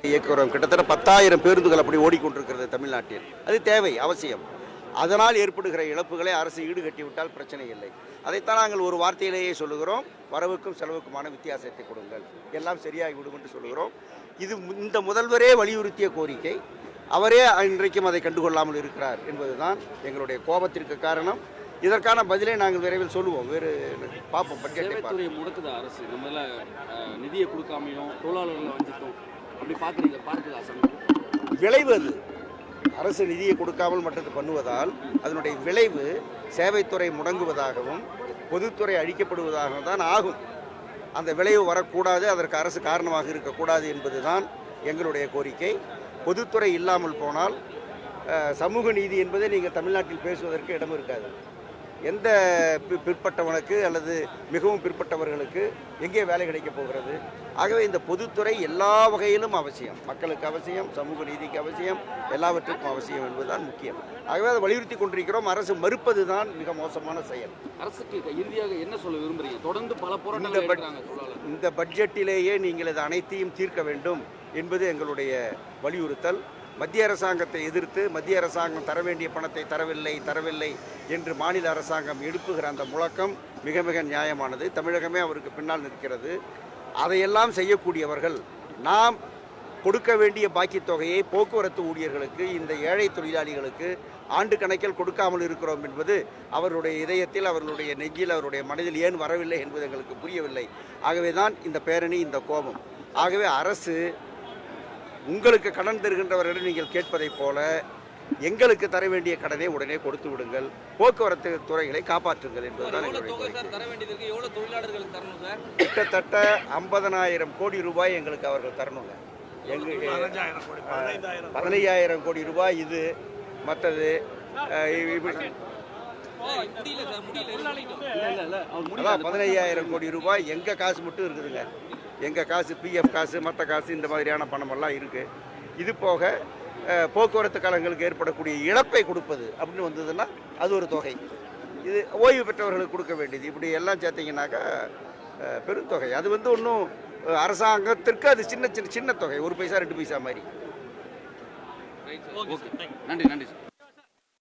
இயக்குகிறோம். கிட்டத்தட்ட 10,000 பேருந்துகள் அப்படி ஓடிக்கொண்டிருக்கிறது தமிழ்நாட்டில். அது தேவை, அவசியம். அதனால் ஏற்படுகிற இழப்புகளை அரசு ஈடுகட்டிவிட்டால் பிரச்சனை இல்லை. அதைத்தான் நாங்கள் ஒரு வார்த்தையிலேயே சொல்லுகிறோம், வரவுக்கும் செலவுக்குமான வித்தியாசத்தை கொடுங்கள், எல்லாம் சரியாகிவிடும் என்று சொல்லுகிறோம். இது இந்த முதல்வரே வலியுறுத்திய கோரிக்கை. அவரே இன்றைக்கும் அதை கண்டுகொள்ளாமல் இருக்கிறார் என்பதுதான் எங்களுடைய கோபத்திற்கு காரணம். இதற்கான பதிலை நாங்கள் விரைவில் சொல்லுவோம். வேறு பார்ப்போம். பட்ஜெட்டை முடக்குதா அரசு? நம்மள நிதியை கொடுக்காமையும் தொழிலாளர்களை வஞ்சித்தோம் அப்படி பார்க்குதா விளைவு அது. அரசு நிதியை கொடுக்காமல் மற்றது பண்ணுவதால் அதனுடைய விளைவு சேவைத்துறை முடங்குவதாகவும் பொதுத்துறை அழிக்கப்படுவதாகவும் தான் ஆகும். அந்த விளைவு வரக்கூடாது, அதற்கு அரசு காரணமாக இருக்கக்கூடாது என்பதுதான் எங்களுடைய கோரிக்கை. பொதுத்துறை இல்லாமல் போனால் சமூக நீதி என்பதை நீங்கள் தமிழ்நாட்டில் பேசுவதற்கு இடம் இருக்காது. எந்த பிற்பட்டவனுக்கு அல்லது மிகவும் பிற்பட்டவர்களுக்கு எங்கே வேலை கிடைக்கப் போகிறது? ஆகவே இந்த பொதுத்துறை எல்லா வகையிலும் அவசியம். மக்களுக்கு அவசியம், சமூக நீதிக்கு அவசியம், எல்லாவற்றுக்கும் அவசியம் என்பதுதான் முக்கியம். ஆகவே அதை வலியுறுத்தி கொண்டிருக்கிறோம். அரசு மறுப்பது தான் மிக மோசமான செயல். அரசுக்கு இறுதியாக என்ன சொல்ல விரும்புகிறீங்க? தொடர்ந்து பல போராட்டங்கள் இந்த பட்ஜெட்டிலேயே நீங்கள் இது அனைத்தையும் தீர்க்க வேண்டும் என்பது எங்களுடைய வலியுறுத்தல். மத்திய அரசாங்கத்தை எதிர்த்து மத்திய அரசாங்கம் தர வேண்டிய பணத்தை தரவில்லை என்று மாநில அரசாங்கம் எழுப்புகிற அந்த முழக்கம் மிக மிக நியாயமானது. தமிழகமே அவருக்கு பின்னால் நிற்கிறது. அதையெல்லாம் செய்யக்கூடியவர்கள் நாம் கொடுக்க வேண்டிய பாக்கி தொகையை போக்குவரத்து ஊழியர்களுக்கு, இந்த ஏழை தொழிலாளிகளுக்கு ஆண்டு கணக்கில் கொடுக்காமல் இருக்கிறோம் என்பது அவருடைய இதயத்தில், அவர்களுடைய நெஞ்சில், அவருடைய மனதில் ஏன் வரவில்லை என்பது எங்களுக்கு புரியவில்லை. ஆகவே தான் இந்த பேரணி, இந்த கோபம். ஆகவே அரசு உங்களுக்கு கடன் தருகின்றவர்களிடம் நீங்கள் கேட்பதைப் போல எங்களுக்கு தர வேண்டிய கடனை உடனே கொடுத்து விடுங்கள், போக்குவரத்து துறைகளை காப்பாற்றுங்கள் என்பதுதான் எங்களுடைய கிட்டத்தட்ட 50,000 கோடி ரூபாய் எங்களுக்கு அவர்கள் தரணுங்க. எங்களுக்கு 15,000 கோடி ரூபாய் இது. மற்றது அதான் 15,000 கோடி ரூபாய் எங்கள் காசு மட்டும் இருக்குதுங்க. எங்கள் காசு, பிஎஃப் காசு, மற்ற காசு, இந்த மாதிரியான பணமெல்லாம் இருக்குது. இது போக போக்குவரத்து கழகங்களுக்கு ஏற்படக்கூடிய இழப்பை கொடுப்பது அப்படின்னு வந்ததுன்னா அது ஒரு தொகை. இது ஓய்வு பெற்றவர்களுக்கு கொடுக்க வேண்டியது. இப்படி எல்லாம் சேர்த்திங்கனாக்கா பெருந்தொகை. அது ஒன்றும் அரசாங்கத்திற்கு அது சின்ன தொகை, 1 பைசா 2 பைசா மாதிரி. நன்றி.